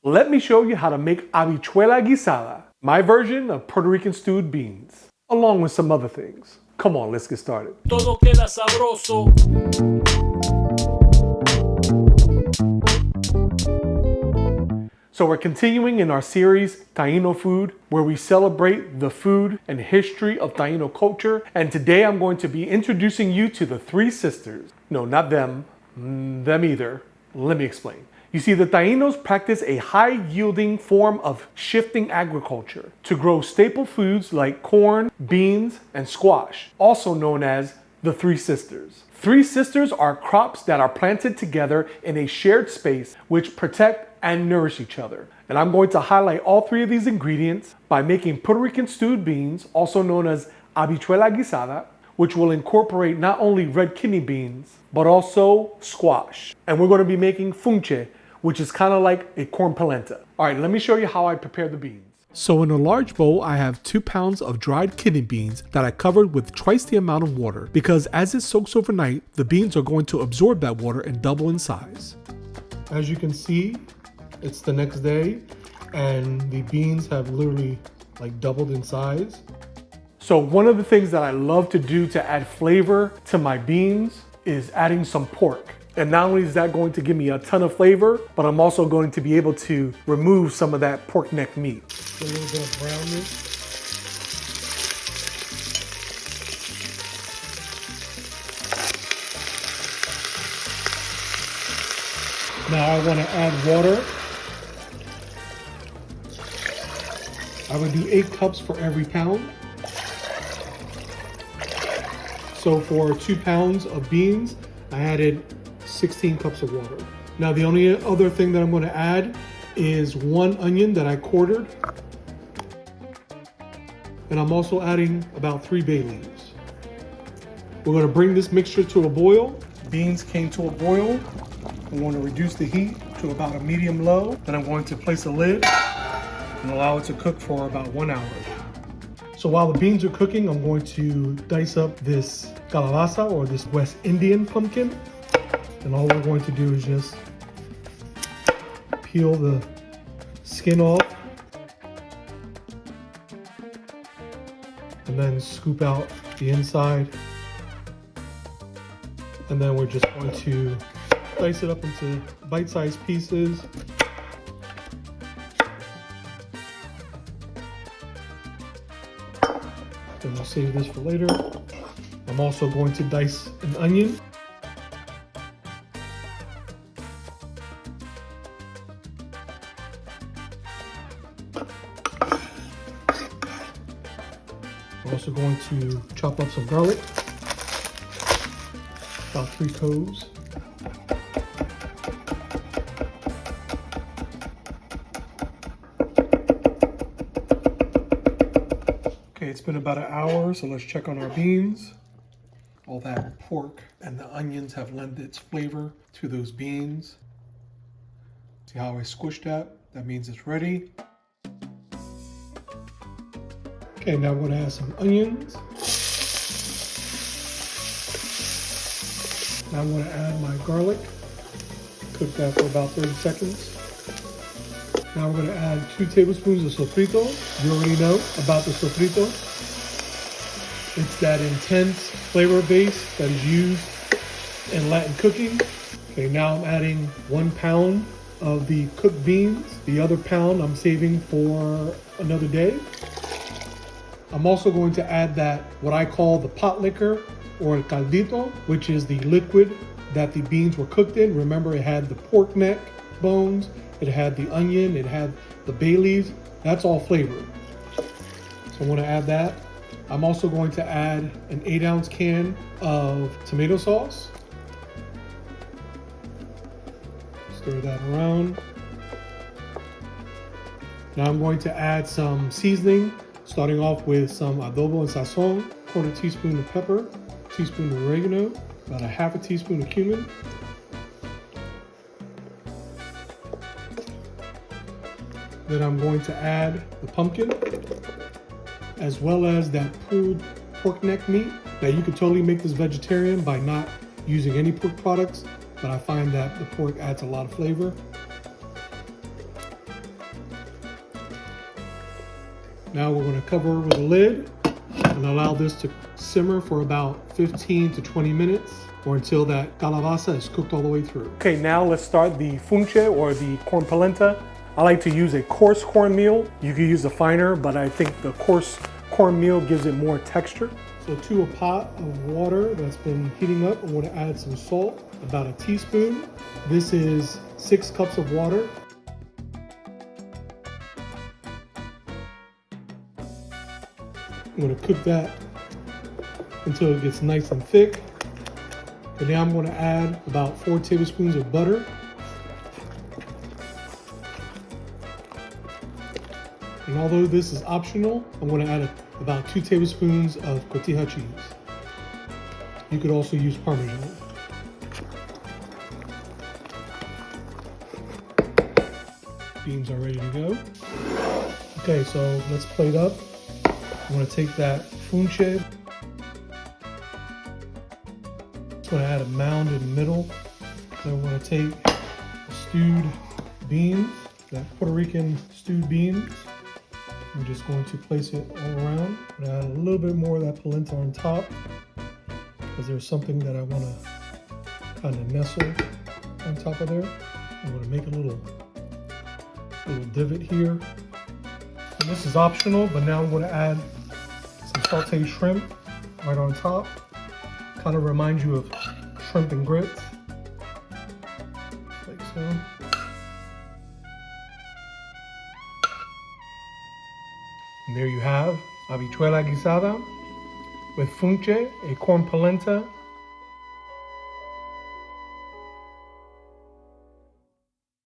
let me show you how to make habichuela guisada, my version of Puerto Rican stewed beans, along with some other things. Come on, let's get started. Todo queda sabroso. So we're continuing in our series, Taino Food, where we celebrate the food and history of Taino culture. And today I'm going to be introducing you to the three sisters. No, not them either. Let me explain. You see, the Tainos practice a high-yielding form of shifting agriculture to grow staple foods like corn, beans, and squash, also known as the Three Sisters. Three Sisters are crops that are planted together in a shared space which protect and nourish each other. And I'm going to highlight all three of these ingredients by making Puerto Rican stewed beans, also known as Habichuelas Guisadas, which will incorporate not only red kidney beans, but also squash. And we're going to be making Funche, which is kind of like a corn polenta. All right, let me show you how I prepare the beans. So in a large bowl, I have 2 pounds of dried kidney beans that I covered with twice the amount of water, because as it soaks overnight, the beans are going to absorb that water and double in size. As you can see, it's the next day and the beans have literally like doubled in size. So one of the things that I love to do to add flavor to my beans is adding some pork. And not only is that going to give me a ton of flavor, but I'm also going to be able to remove some of that pork neck meat. A little bit of brownness. Now I want to add water. I would do 8 cups for every pound. So for 2 pounds of beans, I added 16 cups of water. Now the only other thing that I'm going to add is 1 onion that I quartered. And I'm also adding about 3 bay leaves. We're going to bring this mixture to a boil. Beans came to a boil. I'm going to reduce the heat to about a medium low. Then I'm going to place a lid and allow it to cook for about 1 hour. So while the beans are cooking, I'm going to dice up this calabaza, or this West Indian pumpkin. And all we're going to do is just peel the skin off and then scoop out the inside. And then we're just going to dice it up into bite-sized pieces. And we'll save this for later. I'm also going to dice an onion. I'm also going to chop up some garlic, about 3 cloves. Okay, it's been about an hour, so let's check on our beans. All that pork and the onions have lent its flavor to those beans. See how I squished that? That means it's ready. Okay, now I'm going to add some onions. Now I'm going to add my garlic. Cook that for about 30 seconds. Now we're going to add 2 tablespoons of sofrito. You already know about the sofrito. It's that intense flavor base that is used in Latin cooking. Okay, now I'm adding 1 pound of the cooked beans. The other pound I'm saving for another day. I'm also going to add that, what I call the pot liquor, or el caldito, which is the liquid that the beans were cooked in. Remember, it had the pork neck bones, it had the onion, it had the bay leaves. That's all flavored. So I'm going to add that. I'm also going to add an 8-ounce can of tomato sauce. Stir that around. Now I'm going to add some seasoning, starting off with some adobo and sazon, 1/4 teaspoon of pepper, teaspoon of oregano, about 1/2 teaspoon of cumin. Then I'm going to add the pumpkin, as well as that pulled pork neck meat. Now you could totally make this vegetarian by not using any pork products, but I find that the pork adds a lot of flavor. Now we're going to cover with a lid and allow this to simmer for about 15 to 20 minutes or until that calabaza is cooked all the way through. Okay, now let's start the funche or the corn polenta. I like to use a coarse cornmeal. You can use a finer, but I think the coarse cornmeal gives it more texture. So to a pot of water that's been heating up, I'm going to add some salt, about a teaspoon. This is 6 cups of water. I'm going to cook that until it gets nice and thick. And now I'm going to add about 4 tablespoons of butter. And although this is optional, I'm going to add about 2 tablespoons of cotija cheese. You could also use Parmesan. Beans are ready to go. Okay, so let's plate up. I'm going to take that funche. I'm going to add a mound in the middle. Then I'm going to take the stewed beans, that Puerto Rican stewed beans. I'm just going to place it all around. I'm going to add a little bit more of that polenta on top because there's something that I want to kind of nestle on top of there. I'm going to make a little divot here. And this is optional, but now I'm going to add some sautéed shrimp right on top. Kind of reminds you of shrimp and grits, like so. And there you have Habichuelas Guisadas with funche, a corn polenta,